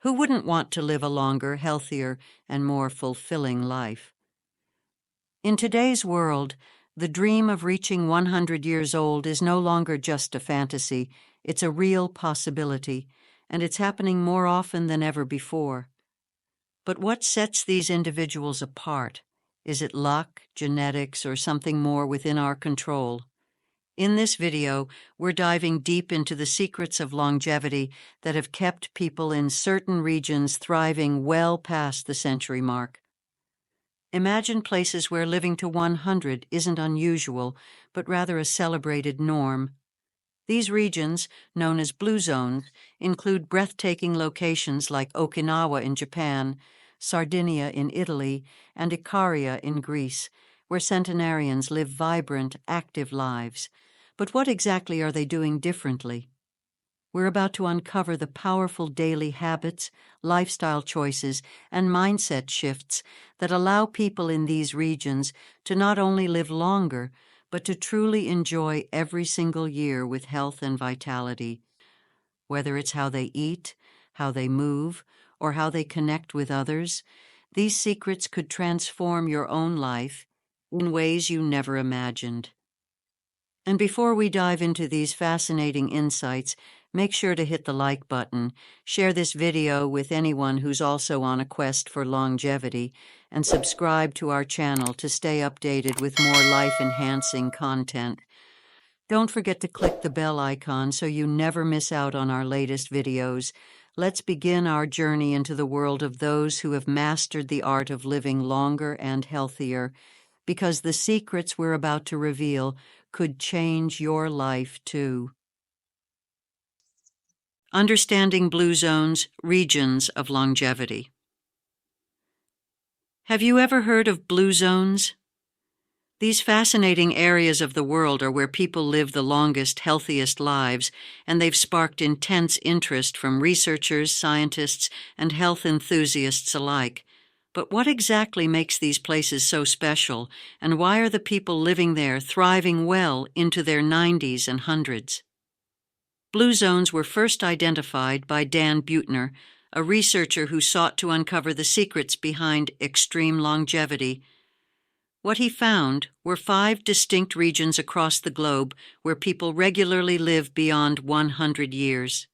Who wouldn't want to live a longer, healthier, and more fulfilling life? In today's world, the dream of reaching 100 years old is no longer just a fantasy, it's a real possibility, and it's happening more often than ever before. But what sets these individuals apart? Is it luck, genetics, or something more within our control? In this video, we're diving deep into the secrets of longevity that have kept people in certain regions thriving well past the century mark. Imagine places where living to 100 isn't unusual, but rather a celebrated norm. These regions, known as blue zones, include breathtaking locations like Okinawa in Japan, Sardinia in Italy, and Ikaria in Greece, where centenarians live vibrant, active lives. But what exactly are they doing differently? We're about to uncover the powerful daily habits, lifestyle choices, and mindset shifts that allow people in these regions to not only live longer, but to truly enjoy every single year with health and vitality. Whether it's how they eat, how they move, or how they connect with others, these secrets could transform your own life in ways you never imagined. And before we dive into these fascinating insights, make sure to hit the like button, share this video with anyone who's also on a quest for longevity, and subscribe to our channel to stay updated with more life-enhancing content. Don't forget to click the bell icon so you never miss out on our latest videos. Let's begin our journey into the world of those who have mastered the art of living longer and healthier, because the secrets we're about to reveal could change your life too. Understanding Blue Zones, Regions of Longevity. Have you ever heard of blue zones? These fascinating areas of the world are where people live the longest, healthiest lives, and they've sparked intense interest from researchers, scientists, and health enthusiasts alike. But what exactly makes these places so special, and why are the people living there thriving well into their 90s and hundreds? Blue zones were first identified by Dan Buettner, a researcher who sought to uncover the secrets behind extreme longevity. What he found were 5 distinct regions across the globe where people regularly live beyond 100 years.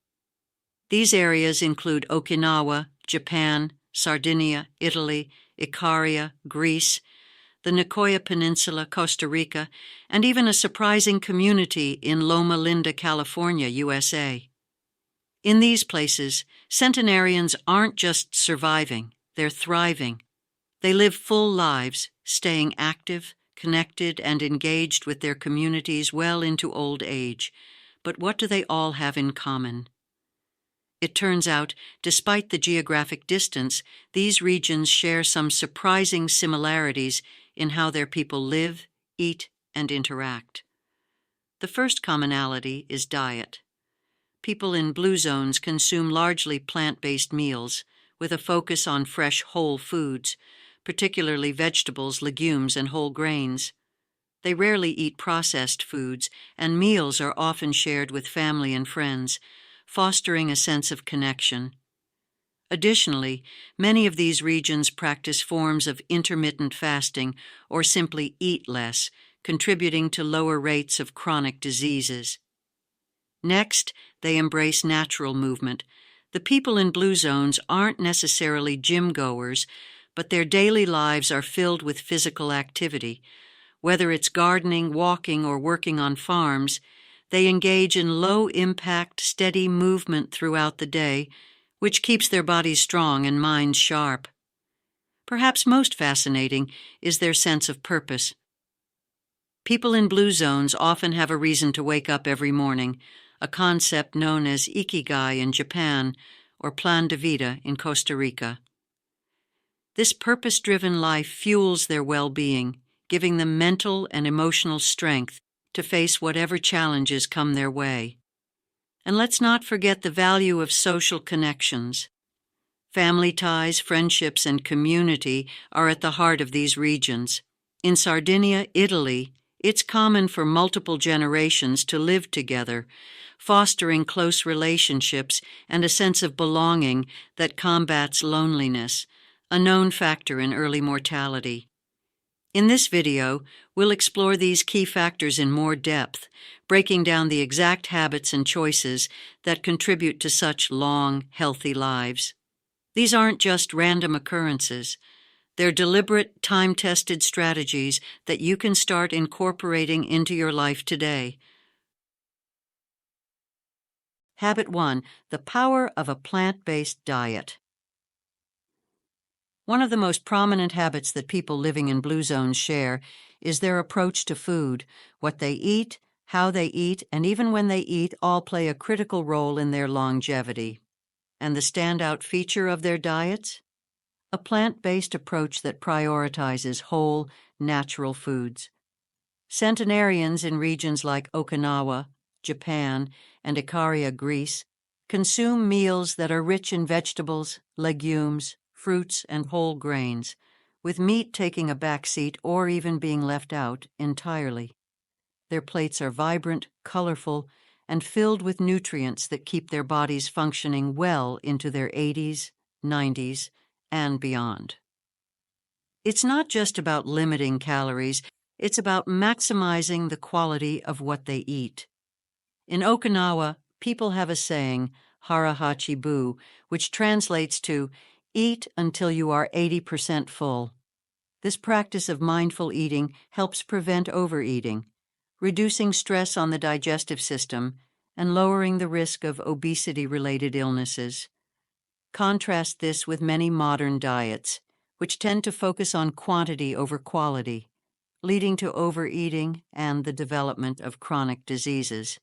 These areas include Okinawa, Japan, Sardinia, Italy, Ikaria, Greece, the Nicoya Peninsula, Costa Rica, and even a surprising community in Loma Linda, California, USA. In these places, centenarians aren't just surviving, they're thriving. They live full lives, staying active, connected, and engaged with their communities well into old age. But what do they all have in common? It turns out, despite the geographic distance, these regions share some surprising similarities in how their people live, eat, and interact. The first commonality is diet. People in blue zones consume largely plant-based meals, with a focus on fresh whole foods, particularly vegetables, legumes, and whole grains. They rarely eat processed foods, and meals are often shared with family and friends, fostering a sense of connection. Additionally, many of these regions practice forms of intermittent fasting or simply eat less, contributing to lower rates of chronic diseases. Next, they embrace natural movement. The people in blue zones aren't necessarily gym goers, but their daily lives are filled with physical activity. Whether it's gardening, walking, or working on farms, they engage in low-impact, steady movement throughout the day, which keeps their bodies strong and minds sharp. Perhaps most fascinating is their sense of purpose. People in blue zones often have a reason to wake up every morning, a concept known as ikigai in Japan or plan de vida in Costa Rica. This purpose-driven life fuels their well-being, giving them mental and emotional strength to face whatever challenges come their way. And let's not forget the value of social connections. Family ties, friendships, and community are at the heart of these regions. In Sardinia, Italy, It's common for multiple generations to live together, fostering close relationships and a sense of belonging that combats loneliness, a known factor in early mortality. In this video, we'll explore these key factors in more depth, breaking down the exact habits and choices that contribute to such long, healthy lives. These aren't just random occurrences. They're deliberate, time-tested strategies that you can start incorporating into your life today. Habit 1. The power of a plant-based diet. One of the most prominent habits that people living in blue zones share is their approach to food. What they eat, how they eat, and even when they eat all play a critical role in their longevity. And the standout feature of their diets? A plant-based approach that prioritizes whole, natural foods. Centenarians in regions like Okinawa, Japan, and Ikaria, Greece, consume meals that are rich in vegetables, legumes, fruits, and whole grains, with meat taking a backseat or even being left out entirely. Their plates are vibrant, colorful, and filled with nutrients that keep their bodies functioning well into their 80s, 90s, and beyond. It's not just about limiting calories, it's about maximizing the quality of what they eat. In Okinawa, people have a saying, harahachi-bu, which translates to, eat until you are 80% full. This practice of mindful eating helps prevent overeating, reducing stress on the digestive system and lowering the risk of obesity-related illnesses. Contrast this with many modern diets, which tend to focus on quantity over quality, leading to overeating and the development of chronic diseases.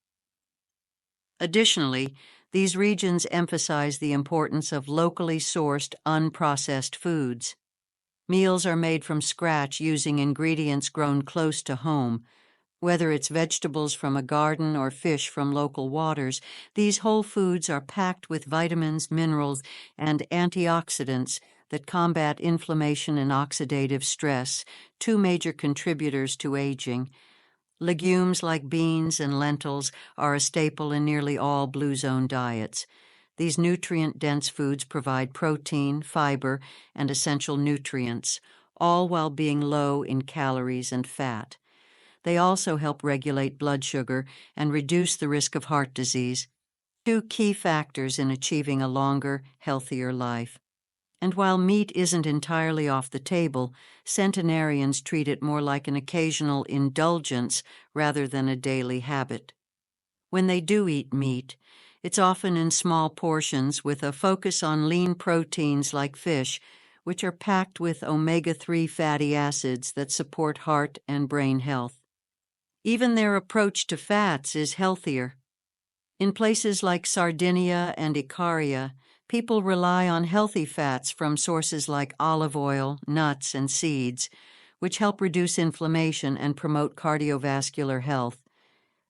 Additionally, these regions emphasize the importance of locally sourced, unprocessed foods. Meals are made from scratch using ingredients grown close to home. Whether it's vegetables from a garden or fish from local waters, these whole foods are packed with vitamins, minerals, and antioxidants that combat inflammation and oxidative stress, two major contributors to aging. Legumes like beans and lentils are a staple in nearly all blue zone diets. These nutrient-dense foods provide protein, fiber, and essential nutrients, all while being low in calories and fat. They also help regulate blood sugar and reduce the risk of heart disease, two key factors in achieving a longer, healthier life. And while meat isn't entirely off the table, centenarians treat it more like an occasional indulgence rather than a daily habit. When they do eat meat, it's often in small portions with a focus on lean proteins like fish, which are packed with omega-3 fatty acids that support heart and brain health. Even their approach to fats is healthier. In places like Sardinia and Ikaria, people rely on healthy fats from sources like olive oil, nuts, and seeds, which help reduce inflammation and promote cardiovascular health.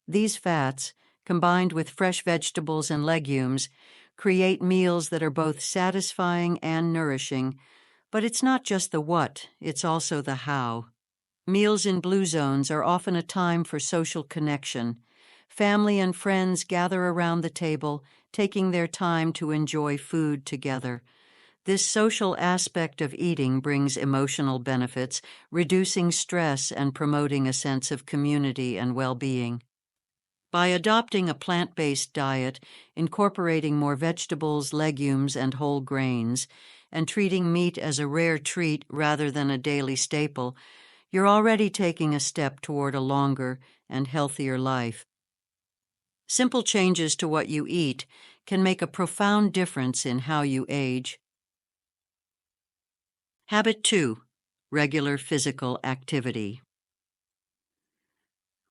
These fats, combined with fresh vegetables and legumes, create meals that are both satisfying and nourishing. But it's not just the what, it's also the how. Meals in blue zones are often a time for social connection. Family and friends gather around the table, taking their time to enjoy food together. This social aspect of eating brings emotional benefits, reducing stress and promoting a sense of community and well-being. By adopting a plant-based diet, incorporating more vegetables, legumes, and whole grains, and treating meat as a rare treat rather than a daily staple, you're already taking a step toward a longer and healthier life. Simple changes to what you eat can make a profound difference in how you age. Habit 2. Regular physical activity.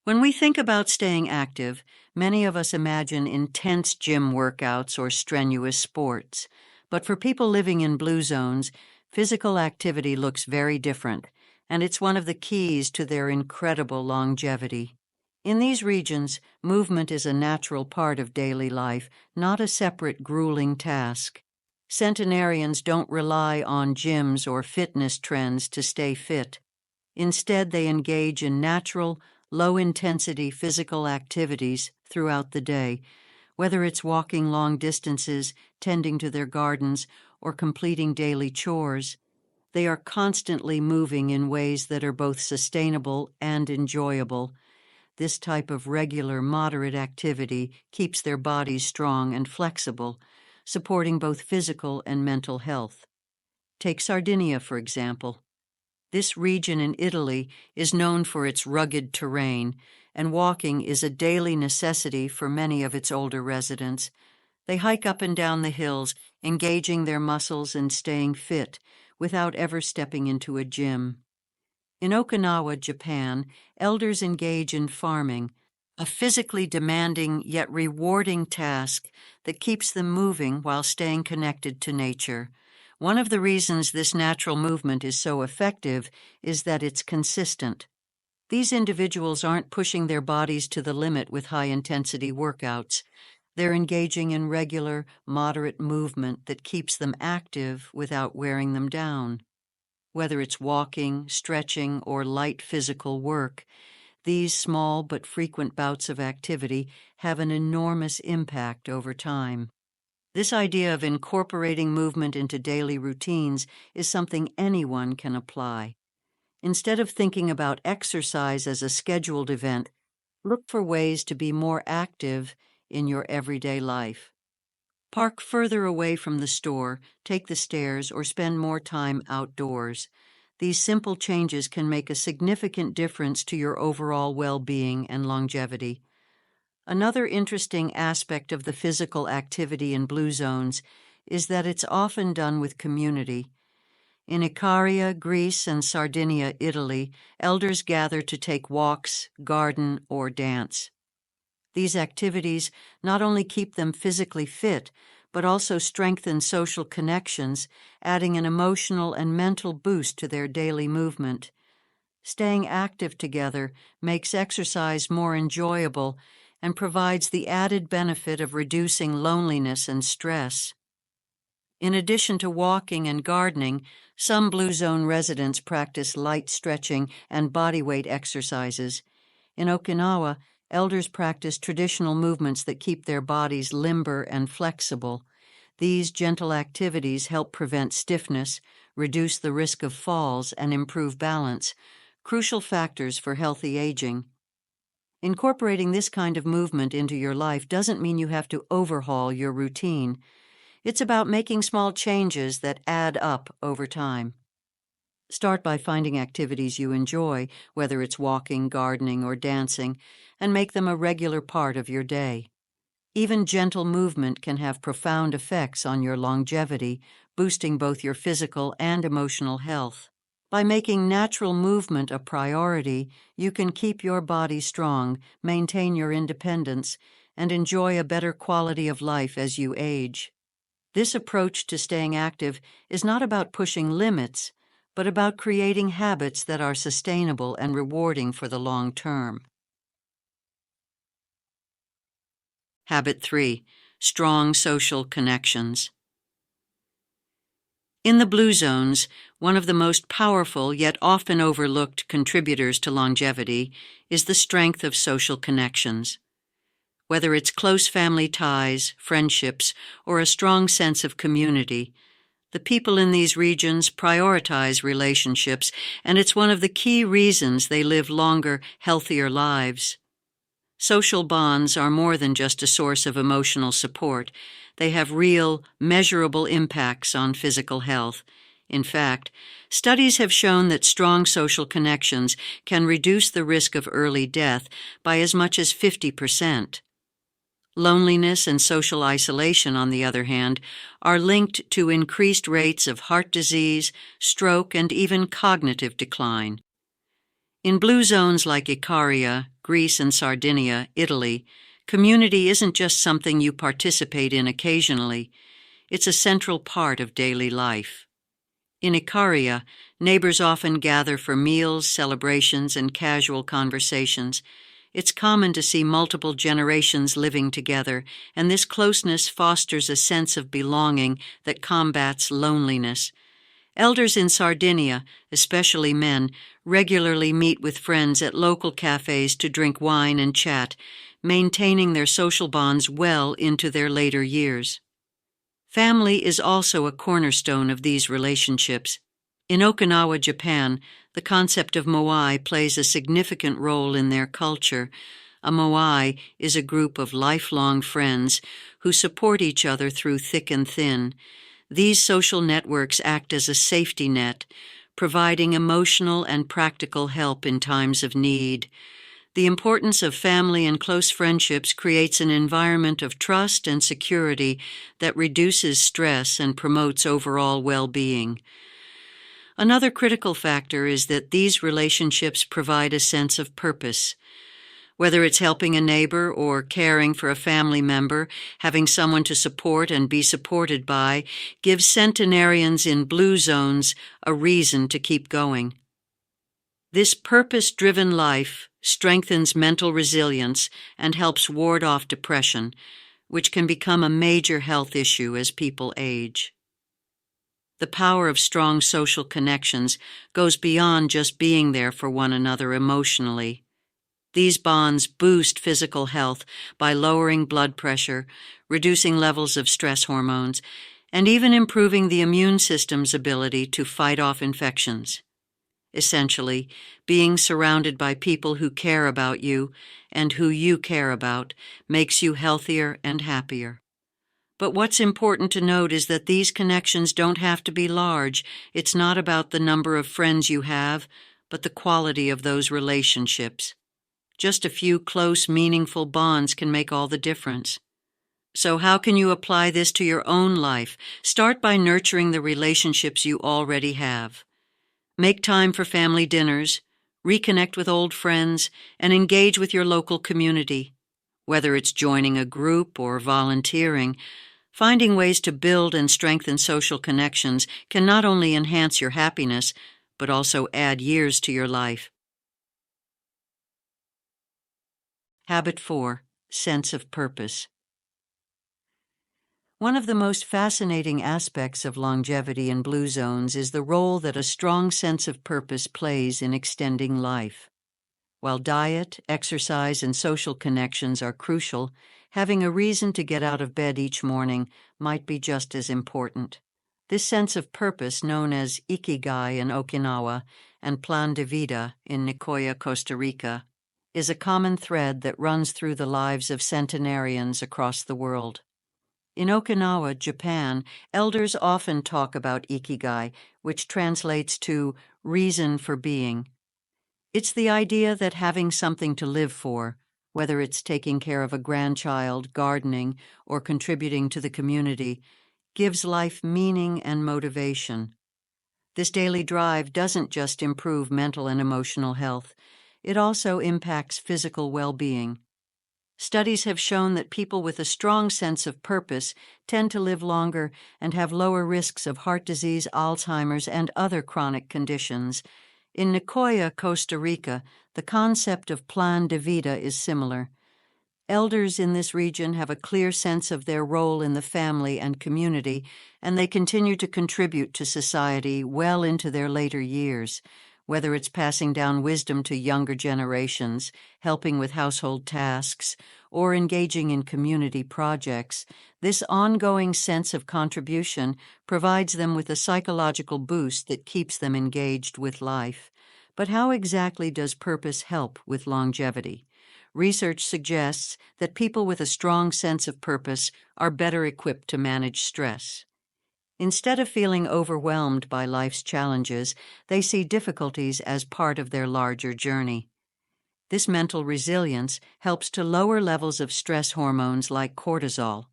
When we think about staying active, many of us imagine intense gym workouts or strenuous sports. But for people living in blue zones, physical activity looks very different, and it's one of the keys to their incredible longevity. In these regions, movement is a natural part of daily life, not a separate, grueling task. Centenarians don't rely on gyms or fitness trends to stay fit. Instead, they engage in natural, low-intensity physical activities throughout the day, whether it's walking long distances, tending to their gardens, or completing daily chores. They are constantly moving in ways that are both sustainable and enjoyable. This type of regular, moderate activity keeps their bodies strong and flexible, supporting both physical and mental health. Take Sardinia, for example. This region in Italy is known for its rugged terrain, and walking is a daily necessity for many of its older residents. They hike up and down the hills, engaging their muscles and staying fit, without ever stepping into a gym. In Okinawa, Japan, elders engage in farming, a physically demanding yet rewarding task that keeps them moving while staying connected to nature. One of the reasons this natural movement is so effective is that it's consistent. These individuals aren't pushing their bodies to the limit with high-intensity workouts. They're engaging in regular, moderate movement that keeps them active without wearing them down. Whether it's walking, stretching, or light physical work, these small but frequent bouts of activity have an enormous impact over time. This idea of incorporating movement into daily routines is something anyone can apply. Instead of thinking about exercise as a scheduled event, look for ways to be more active in your everyday life. Park further away from the store, take the stairs, or spend more time outdoors. These simple changes can make a significant difference to your overall well-being and longevity. Another interesting aspect of the physical activity in blue zones is that it's often done with community. In Icaria, Greece, and Sardinia, Italy, elders gather to take walks, garden, or dance. These activities not only keep them physically fit, but also strengthen social connections, adding an emotional and mental boost to their daily movement. Staying active together makes exercise more enjoyable and provides the added benefit of reducing loneliness and stress. In addition to walking and gardening, some Blue Zone residents practice light stretching and bodyweight exercises. In Okinawa, elders practice traditional movements that keep their bodies limber and flexible. These gentle activities help prevent stiffness, reduce the risk of falls, and improve balance, crucial factors for healthy aging. Incorporating this kind of movement into your life doesn't mean you have to overhaul your routine. It's about making small changes that add up over time. Start by finding activities you enjoy, whether it's walking, gardening, or dancing, and make them a regular part of your day. Even gentle movement can have profound effects on your longevity, boosting both your physical and emotional health. By making natural movement a priority, you can keep your body strong, maintain your independence, and enjoy a better quality of life as you age. This approach to staying active is not about pushing limits, but about creating habits that are sustainable and rewarding for the long term. Habit 3. Strong social connections. In the blue zones, one of the most powerful yet often overlooked contributors to longevity is the strength of social connections. Whether it's close family ties, friendships, or a strong sense of community, the people in these regions prioritize relationships, and it's one of the key reasons they live longer, healthier lives. Social bonds are more than just a source of emotional support. They have real, measurable impacts on physical health. In fact, studies have shown that strong social connections can reduce the risk of early death by as much as 50%. Loneliness and social isolation, on the other hand, are linked to increased rates of heart disease, stroke, and even cognitive decline. In blue zones like Icaria, Greece, and Sardinia, Italy, community isn't just something you participate in occasionally. It's a central part of daily life. In Icaria, neighbors often gather for meals, celebrations, and casual conversations. It's common to see multiple generations living together, and this closeness fosters a sense of belonging that combats loneliness. Elders in Sardinia, especially men, regularly meet with friends at local cafes to drink wine and chat, maintaining their social bonds well into their later years. Family is also a cornerstone of these relationships. In Okinawa, Japan, the concept of moai plays a significant role in their culture. A moai is a group of lifelong friends who support each other through thick and thin. These social networks act as a safety net, providing emotional and practical help in times of need. The importance of family and close friendships creates an environment of trust and security that reduces stress and promotes overall well-being. Another critical factor is that these relationships provide a sense of purpose. Whether it's helping a neighbor or caring for a family member, having someone to support and be supported by gives centenarians in blue zones a reason to keep going. This purpose-driven life strengthens mental resilience and helps ward off depression, which can become a major health issue as people age. The power of strong social connections goes beyond just being there for one another emotionally. These bonds boost physical health by lowering blood pressure, reducing levels of stress hormones, and even improving the immune system's ability to fight off infections. Essentially, being surrounded by people who care about you and who you care about makes you healthier and happier. But what's important to note is that these connections don't have to be large. It's not about the number of friends you have, but the quality of those relationships. Just a few close, meaningful bonds can make all the difference. So how can you apply this to your own life? Start by nurturing the relationships you already have. Make time for family dinners, reconnect with old friends, and engage with your local community. Whether it's joining a group or volunteering, finding ways to build and strengthen social connections can not only enhance your happiness, but also add years to your life. Habit 4. Sense of purpose. One of the most fascinating aspects of longevity in blue zones is the role that a strong sense of purpose plays in extending life. While diet, exercise, and social connections are crucial, having a reason to get out of bed each morning might be just as important. This sense of purpose, known as ikigai in Okinawa and plan de vida in Nicoya, Costa Rica, is a common thread that runs through the lives of centenarians across the world. In Okinawa, Japan, elders often talk about ikigai, which translates to reason for being. It's the idea that having something to live for, whether it's taking care of a grandchild, gardening, or contributing to the community, gives life meaning and motivation. This daily drive doesn't just improve mental and emotional health, it also impacts physical well-being. Studies have shown that people with a strong sense of purpose tend to live longer and have lower risks of heart disease, Alzheimer's, and other chronic conditions. In Nicoya, Costa Rica, the concept of plan de vida is similar. Elders in this region have a clear sense of their role in the family and community, and they continue to contribute to society well into their later years. Whether it's passing down wisdom to younger generations, helping with household tasks, or engaging in community projects, this ongoing sense of contribution provides them with a psychological boost that keeps them engaged with life. But how exactly does purpose help with longevity? Research suggests that people with a strong sense of purpose are better equipped to manage stress. Instead of feeling overwhelmed by life's challenges, they see difficulties as part of their larger journey. This mental resilience helps to lower levels of stress hormones like cortisol,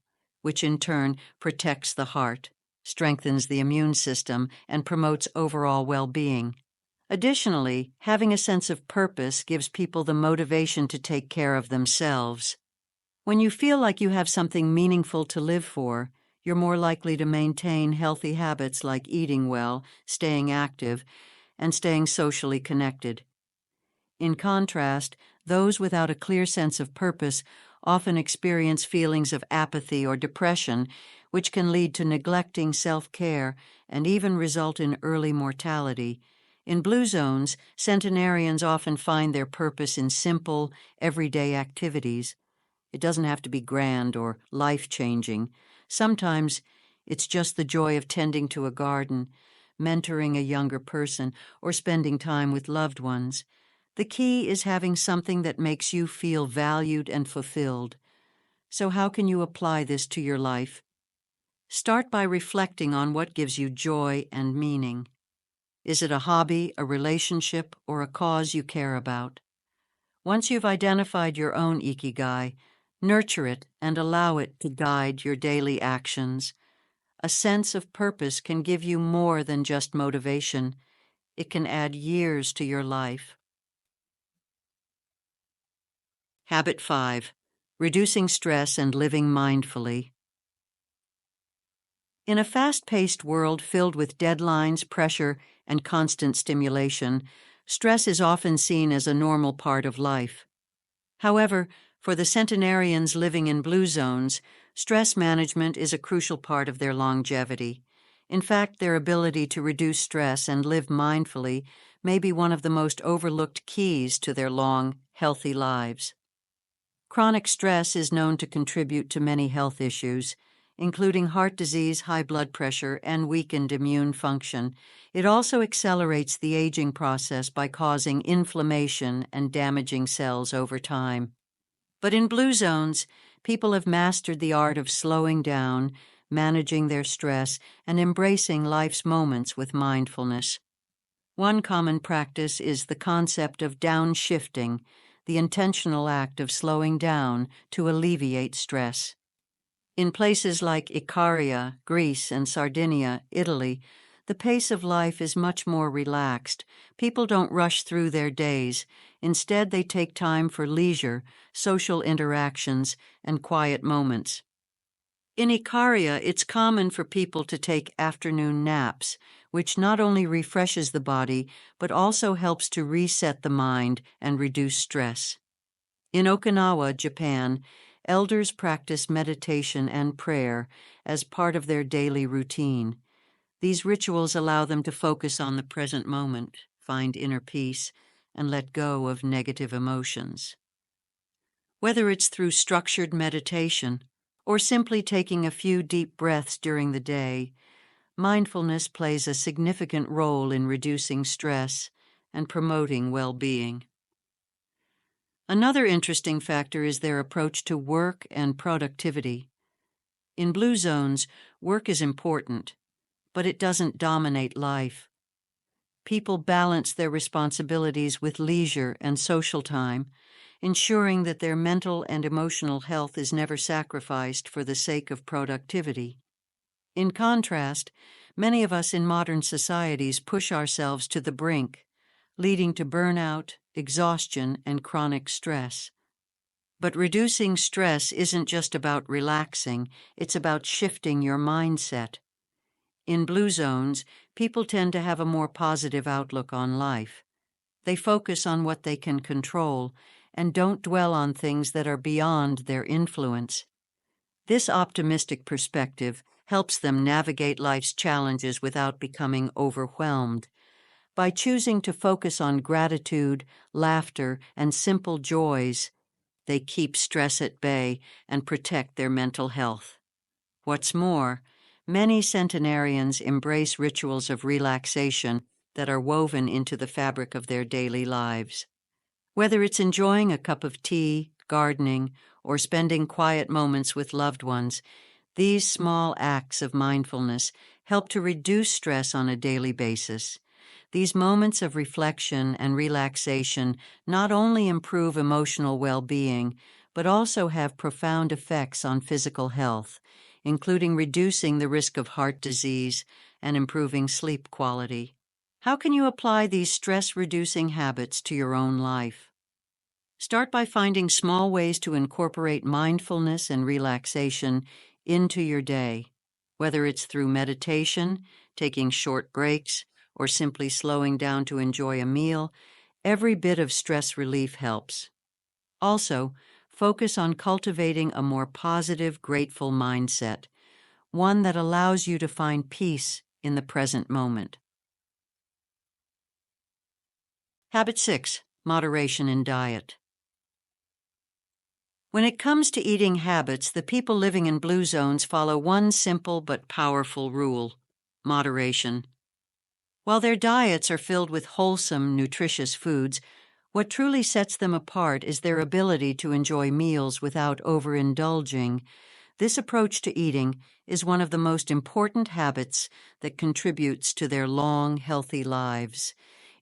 which in turn protects the heart, strengthens the immune system, and promotes overall well-being. Additionally, having a sense of purpose gives people the motivation to take care of themselves. When you feel like you have something meaningful to live for, you're more likely to maintain healthy habits like eating well, staying active, and staying socially connected. In contrast, those without a clear sense of purpose often experience feelings of apathy or depression, which can lead to neglecting self-care and even result in early mortality. In blue zones, centenarians often find their purpose in simple, everyday activities. It doesn't have to be grand or life-changing. Sometimes it's just the joy of tending to a garden, mentoring a younger person, or spending time with loved ones. The key is having something that makes you feel valued and fulfilled. So how can you apply this to your life? Start by reflecting on what gives you joy and meaning. Is it a hobby, a relationship, or a cause you care about? Once you've identified your own ikigai, nurture it and allow it to guide your daily actions. A sense of purpose can give you more than just motivation. It can add years to your life. Habit 5. Reducing stress and living mindfully. In a fast-paced world filled with deadlines, pressure, and constant stimulation, stress is often seen as a normal part of life. However, for the centenarians living in blue zones, stress management is a crucial part of their longevity. In fact, their ability to reduce stress and live mindfully may be one of the most overlooked keys to their long, healthy lives. Chronic stress is known to contribute to many health issues, including heart disease, high blood pressure, and weakened immune function. It also accelerates the aging process by causing inflammation and damaging cells over time. But in blue zones, people have mastered the art of slowing down, managing their stress, and embracing life's moments with mindfulness. One common practice is the concept of downshifting, the intentional act of slowing down to alleviate stress. In places like Icaria, Greece, and Sardinia, Italy, the pace of life is much more relaxed. People don't rush through their days. Instead, they take time for leisure, social interactions, and quiet moments. In Icaria, it's common for people to take afternoon naps, which not only refreshes the body, but also helps to reset the mind and reduce stress. In Okinawa, Japan, elders practice meditation and prayer as part of their daily routine. These rituals allow them to focus on the present moment, find inner peace, and let go of negative emotions. Whether it's through structured meditation or simply taking a few deep breaths during the day, mindfulness plays a significant role in reducing stress and promoting well-being. Another interesting factor is their approach to work and productivity. In blue zones, work is important, but it doesn't dominate life. People balance their responsibilities with leisure and social time, ensuring that their mental and emotional health is never sacrificed for the sake of productivity. In contrast, many of us in modern societies push ourselves to the brink, leading to burnout, exhaustion, and chronic stress. But reducing stress isn't just about relaxing, it's about shifting your mindset. In blue zones, people tend to have a more positive outlook on life. They focus on what they can control and don't dwell on things that are beyond their influence. This optimistic perspective helps them navigate life's challenges without becoming overwhelmed. By choosing to focus on gratitude, laughter, and simple joys, they keep stress at bay and protect their mental health. What's more, many centenarians embrace rituals of relaxation that are woven into the fabric of their daily lives. Whether it's enjoying a cup of tea, gardening, or spending quiet moments with loved ones, these small acts of mindfulness help to reduce stress on a daily basis. These moments of reflection and relaxation not only improve emotional well-being, but also have profound effects on physical health, including reducing the risk of heart disease and improving sleep quality. How can you apply these stress-reducing habits to your own life? Start by finding small ways to incorporate mindfulness and relaxation into your day, whether it's through meditation, taking short breaks, or simply slowing down to enjoy a meal. Every bit of stress relief helps. Also, focus on cultivating a more positive, grateful mindset, one that allows you to find peace in the present moment. Habit 6. Moderation in diet. When it comes to eating habits, the people living in blue zones follow one simple but powerful rule: moderation. While their diets are filled with wholesome, nutritious foods, what truly sets them apart is their ability to enjoy meals without overindulging. This approach to eating is one of the most important habits that contributes to their long, healthy lives.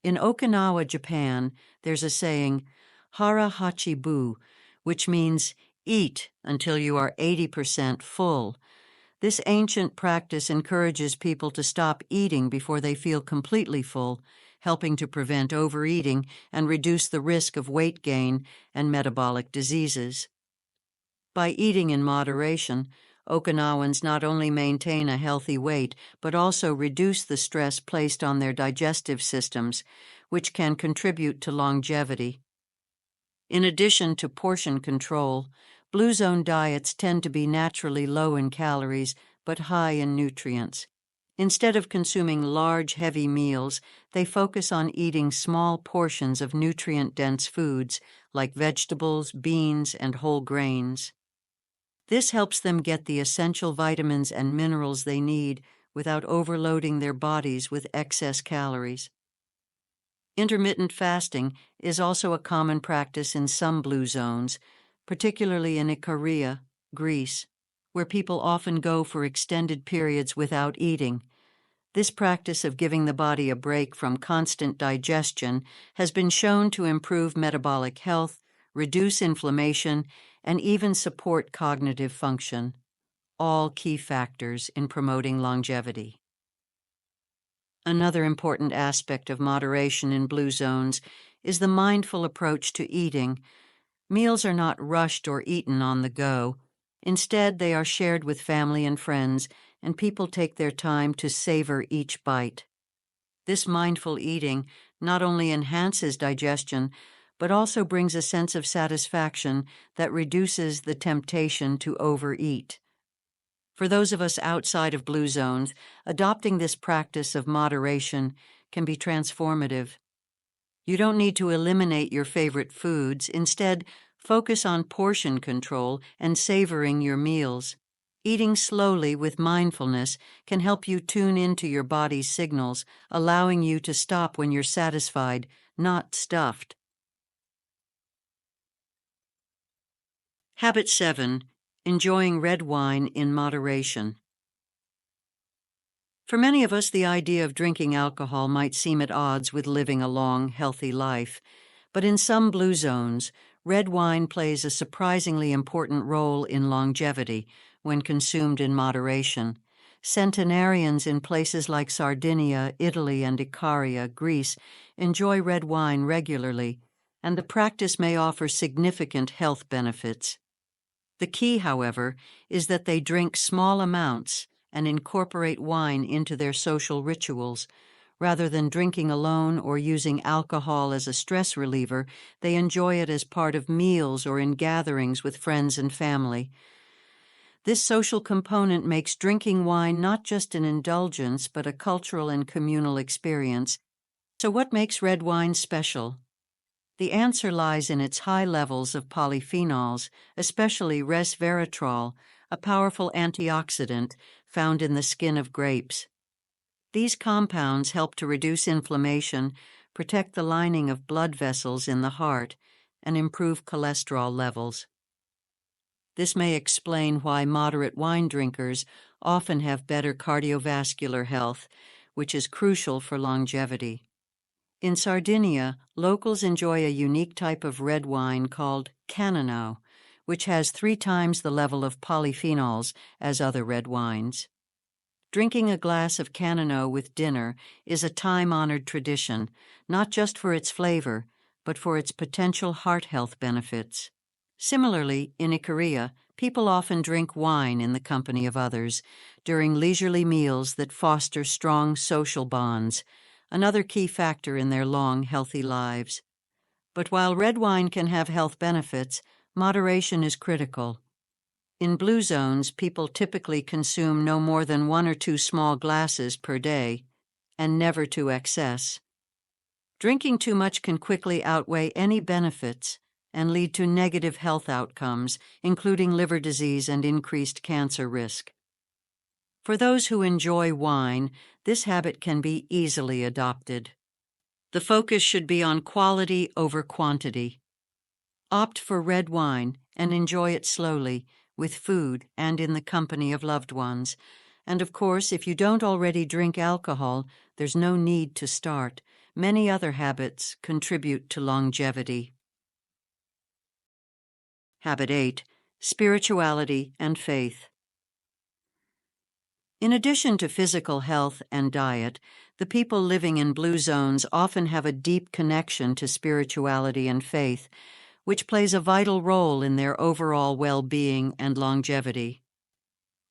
In Okinawa, Japan, there's a saying, hara hachi bu, which means eat until you are 80% full. This ancient practice encourages people to stop eating before they feel completely full, helping to prevent overeating and reduce the risk of weight gain and metabolic diseases. By eating in moderation, Okinawans not only maintain a healthy weight, but also reduce the stress placed on their digestive systems, which can contribute to longevity. In addition to portion control, Blue Zone diets tend to be naturally low in calories, but high in nutrients. Instead of consuming large, heavy meals, they focus on eating small portions of nutrient-dense foods like vegetables, beans, and whole grains. This helps them get the essential vitamins and minerals they need without overloading their bodies with excess calories. Intermittent fasting is also a common practice in some blue zones, particularly in Ikaria, Greece, where people often go for extended periods without eating. This practice of giving the body a break from constant digestion has been shown to improve metabolic health, reduce inflammation, and even support cognitive function, all key factors in promoting longevity. Another important aspect of moderation in blue zones is the mindful approach to eating. Meals are not rushed or eaten on the go. Instead, they are shared with family and friends, and people take their time to savor each bite. This mindful eating not only enhances digestion, but also brings a sense of satisfaction that reduces the temptation to overeat. For those of us outside of blue zones, adopting this practice of moderation can be transformative. You don't need to eliminate your favorite foods. Instead, focus on portion control and savoring your meals. Eating slowly with mindfulness can help you tune into your body's signals, allowing you to stop when you're satisfied, not stuffed. Habit 7. Enjoying red wine in moderation. For many of us, the idea of drinking alcohol might seem at odds with living a long, healthy life. But in some blue zones, red wine plays a surprisingly important role in longevity when consumed in moderation. Centenarians in places like Sardinia, Italy, and Ikaria, Greece, enjoy red wine regularly, and the practice may offer significant health benefits. The key, however, is that they drink small amounts and incorporate wine into their social rituals. Rather than drinking alone or using alcohol as a stress reliever, they enjoy it as part of meals or in gatherings with friends and family. This social component makes drinking wine not just an indulgence, but a cultural and communal experience. So what makes red wine special? The answer lies in its high levels of polyphenols, especially resveratrol, a powerful antioxidant found in the skin of grapes. These compounds help to reduce inflammation, protect the lining of blood vessels in the heart, and improve cholesterol levels. This may explain why moderate wine drinkers often have better cardiovascular health, which is crucial for longevity. In Sardinia, locals enjoy a unique type of red wine called Cannonau, which has 3 times the level of polyphenols as other red wines. Drinking a glass of Cannonau with dinner is a time-honored tradition, not just for its flavor, but for its potential heart health benefits. Similarly, in Ikaria, people often drink wine in the company of others during leisurely meals that foster strong social bonds, another key factor in their long, healthy lives. But while red wine can have health benefits, moderation is critical. In blue zones, people typically consume no more than 1 or 2 small glasses per day, and never to excess. Drinking too much can quickly outweigh any benefits and lead to negative health outcomes, including liver disease and increased cancer risk. For those who enjoy wine, this habit can be easily adopted. The focus should be on quality over quantity. Opt for red wine and enjoy it slowly, with food and in the company of loved ones. And of course, if you don't already drink alcohol, there's no need to start. Many other habits contribute to longevity. Habit 8. Spirituality and faith. In addition to physical health and diet, the people living in blue zones often have a deep connection to spirituality and faith, which plays a vital role in their overall well-being and longevity.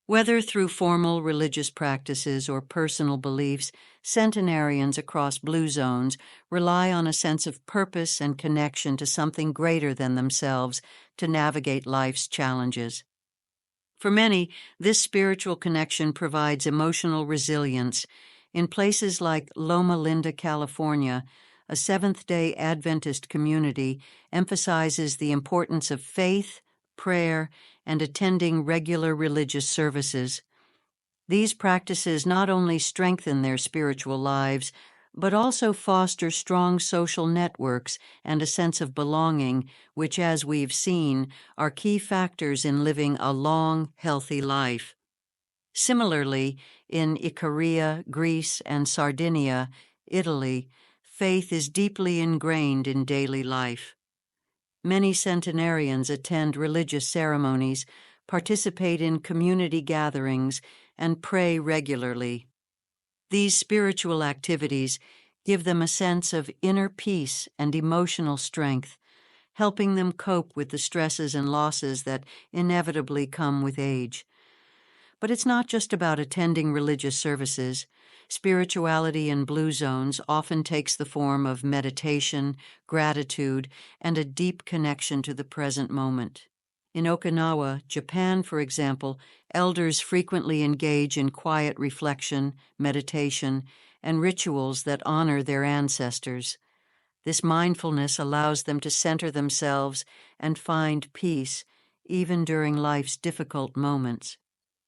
Whether through formal religious practices or personal beliefs, centenarians across blue zones rely on a sense of purpose and connection to something greater than themselves to navigate life's challenges. For many, this spiritual connection provides emotional resilience. In places like Loma Linda, California, a Seventh-day Adventist community emphasizes the importance of faith, prayer, and attending regular religious services. These practices not only strengthen their spiritual lives, but also foster strong social networks and a sense of belonging, which, as we've seen, are key factors in living a long, healthy life. Similarly, in Icaria, Greece, and Sardinia, Italy, faith is deeply ingrained in daily life. Many centenarians attend religious ceremonies, participate in community gatherings, and pray regularly. These spiritual activities give them a sense of inner peace and emotional strength, helping them cope with the stresses and losses that inevitably come with age. But it's not just about attending religious services. Spirituality in blue zones often takes the form of meditation, gratitude, and a deep connection to the present moment. In Okinawa, Japan, for example, elders frequently engage in quiet reflection, meditation, and rituals that honor their ancestors. This mindfulness allows them to center themselves and find peace, even during life's difficult moments.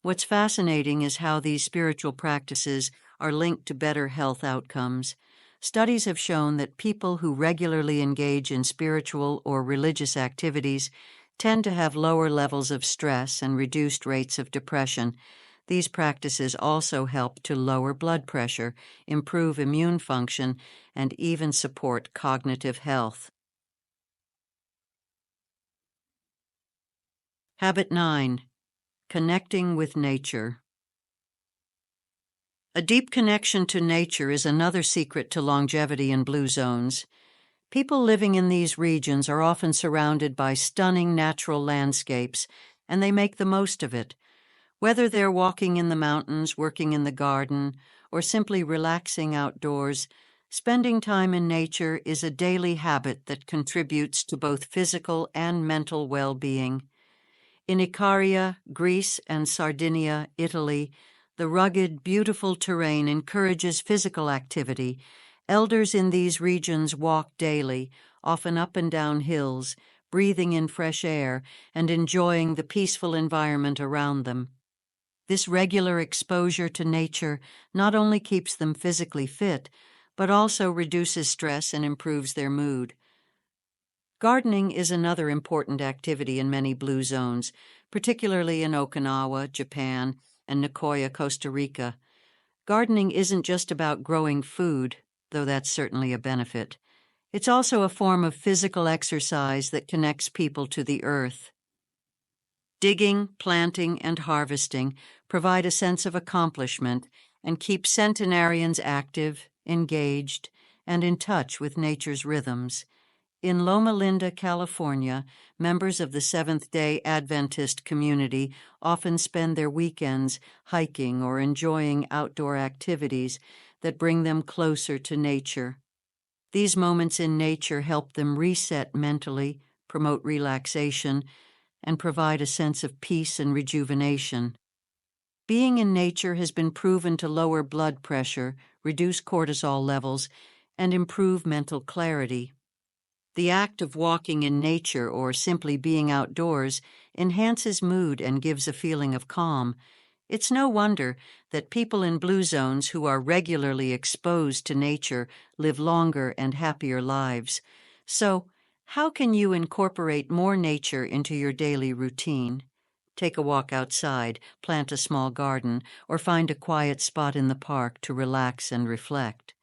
What's fascinating is how these spiritual practices are linked to better health outcomes. Studies have shown that people who regularly engage in spiritual or religious activities tend to have lower levels of stress and reduced rates of depression. These practices also help to lower blood pressure, improve immune function, and even support cognitive health. Habit 9. Connecting with nature. A deep connection to nature is another secret to longevity in blue zones. People living in these regions are often surrounded by stunning natural landscapes, and they make the most of it. Whether they're walking in the mountains, working in the garden, or simply relaxing outdoors, spending time in nature is a daily habit that contributes to both physical and mental well-being. In Icaria, Greece, and Sardinia, Italy, the rugged, beautiful terrain encourages physical activity. Elders in these regions walk daily, often up and down hills, breathing in fresh air and enjoying the peaceful environment around them. This regular exposure to nature not only keeps them physically fit, but also reduces stress and improves their mood. Gardening is another important activity in many blue zones, particularly in Okinawa, Japan, and Nicoya, Costa Rica. Gardening isn't just about growing food, though that's certainly a benefit. It's also a form of physical exercise that connects people to the earth. Digging, planting, and harvesting provide a sense of accomplishment and keep centenarians active, engaged, and in touch with nature's rhythms. In Loma Linda, California, members of the Seventh-day Adventist community often spend their weekends hiking or enjoying outdoor activities that bring them closer to nature. These moments in nature help them reset mentally, promote relaxation, and provide a sense of peace and rejuvenation. Being in nature has been proven to lower blood pressure, reduce cortisol levels, and improve mental clarity. The act of walking in nature or simply being outdoors enhances mood and gives a feeling of calm. It's no wonder that people in blue zones who are regularly exposed to nature live longer and happier lives. So, how can you incorporate more nature into your daily routine? Take a walk outside, plant a small garden, or find a quiet spot in the park to relax and reflect.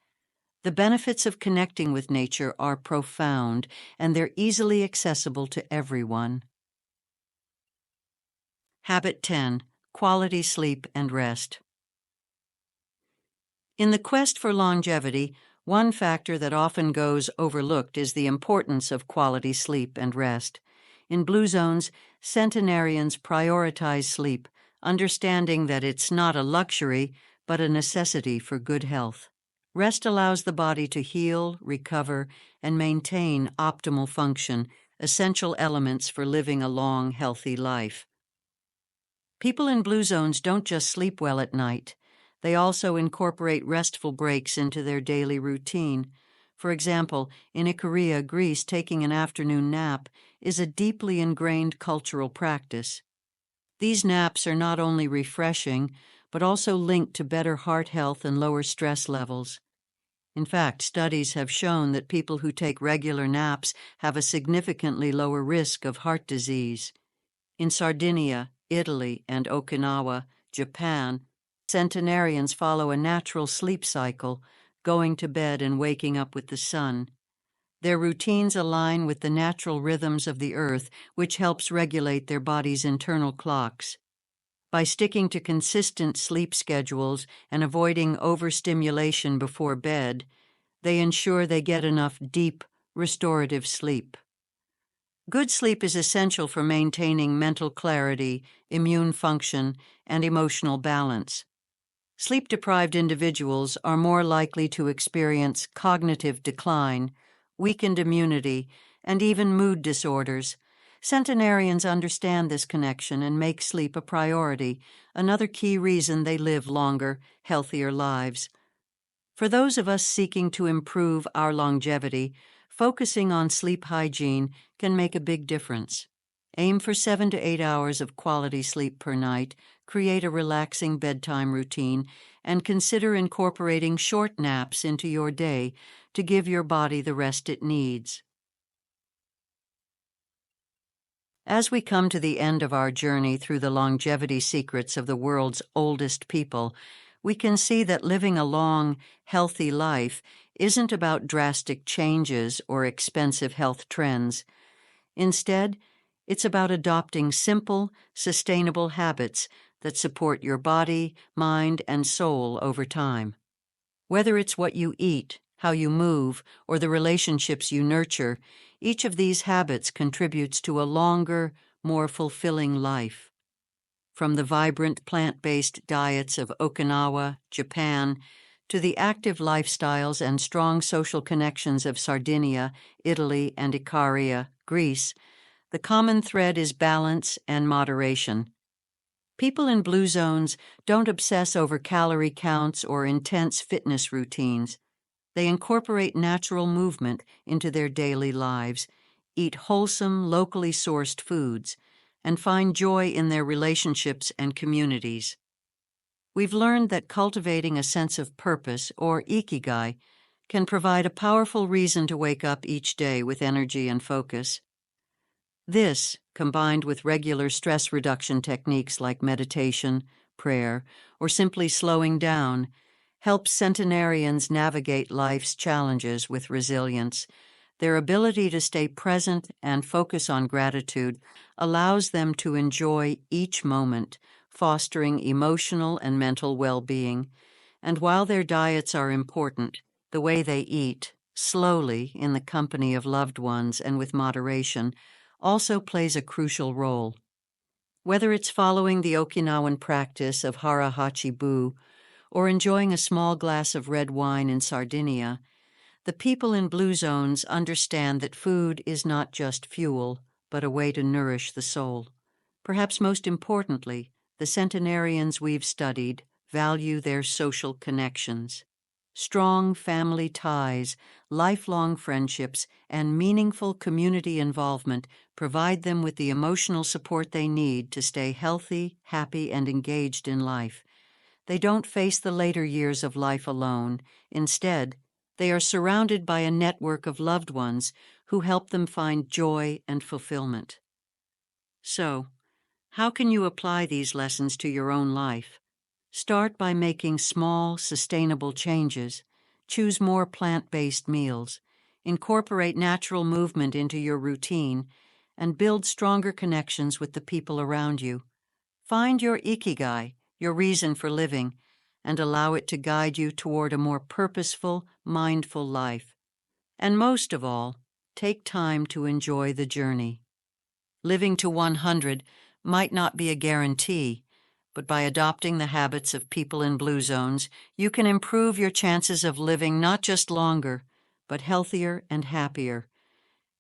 The benefits of connecting with nature are profound, and they're easily accessible to everyone. Habit 10. Quality sleep and rest. In the quest for longevity, one factor that often goes overlooked is the importance of quality sleep and rest. In blue zones, centenarians prioritize sleep, understanding that it's not a luxury, but a necessity for good health. Rest allows the body to heal, recover, and maintain optimal function, essential elements for living a long, healthy life. People in blue zones don't just sleep well at night. They also incorporate restful breaks into their daily routine. For example, in Ikaria, Greece, taking an afternoon nap is a deeply ingrained cultural practice. These naps are not only refreshing, but also linked to better heart health and lower stress levels. In fact, studies have shown that people who take regular naps have a significantly lower risk of heart disease. In Sardinia, Italy, and Okinawa, Japan, centenarians follow a natural sleep cycle, going to bed and waking up with the sun. Their routines align with the natural rhythms of the earth, which helps regulate their body's internal clocks. By sticking to consistent sleep schedules and avoiding overstimulation before bed, they ensure they get enough deep, restorative sleep. Good sleep is essential for maintaining mental clarity, immune function, and emotional balance. Sleep-deprived individuals are more likely to experience cognitive decline, weakened immunity, and even mood disorders. Centenarians understand this connection and make sleep a priority, another key reason they live longer, healthier lives. For those of us seeking to improve our longevity, focusing on sleep hygiene can make a big difference. Aim for 7 to 8 hours of quality sleep per night, create a relaxing bedtime routine, and consider incorporating short naps into your day to give your body the rest it needs. As we come to the end of our journey through the longevity secrets of the world's oldest people, we can see that living a long, healthy life isn't about drastic changes or expensive health trends. Instead, it's about adopting simple, sustainable habits that support your body, mind, and soul over time. Whether it's what you eat, how you move, or the relationships you nurture, each of these habits contributes to a longer, more fulfilling life. From the vibrant plant-based diets of Okinawa, Japan, to the active lifestyles and strong social connections of Sardinia, Italy, and Ikaria, Greece, the common thread is balance and moderation. People in blue zones don't obsess over calorie counts or intense fitness routines. They incorporate natural movement into their daily lives, eat wholesome, locally sourced foods, and find joy in their relationships and communities. We've learned that cultivating a sense of purpose, or ikigai, can provide a powerful reason to wake up each day with energy and focus. This, combined with regular stress reduction techniques like meditation, prayer, or simply slowing down, helps centenarians navigate life's challenges with resilience. Their ability to stay present and focus on gratitude allows them to enjoy each moment, fostering emotional and mental well-being. And while their diets are important, the way they eat, slowly in the company of loved ones and with moderation, also plays a crucial role. Whether it's following the Okinawan practice of hara hachi bu or enjoying a small glass of red wine in Sardinia, The people in blue zones understand that food is not just fuel, but a way to nourish the soul. Perhaps most importantly, the centenarians we've studied value their social connections. Strong family ties, lifelong friendships, and meaningful community involvement provide them with the emotional support they need to stay healthy, happy, and engaged in life. They don't face the later years of life alone. Instead, they are surrounded by a network of loved ones who help them find joy and fulfillment. So, how can you apply these lessons to your own life? Start by making small, sustainable changes. Choose more plant-based meals. Incorporate natural movement into your routine, and build stronger connections with the people around you. Find your ikigai, your reason for living, and allow it to guide you toward a more purposeful, mindful life. And most of all, take time to enjoy the journey. Living to 100 might not be a guarantee, but by adopting the habits of people in blue zones, you can improve your chances of living not just longer, but healthier and happier.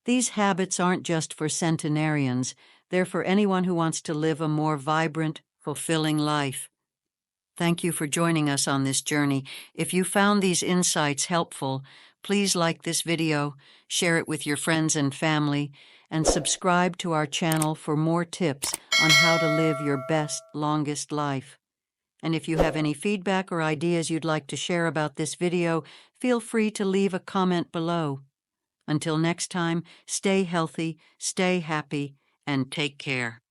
These habits aren't just for centenarians, they're for anyone who wants to live a more vibrant, fulfilling life. Thank you for joining us on this journey. If you found these insights helpful, please like this video, share it with your friends and family, and subscribe to our channel for more tips on how to live your best, longest life. And if you have any feedback or ideas you'd like to share about this video, feel free to leave a comment below. Until next time, stay healthy, stay happy, and take care.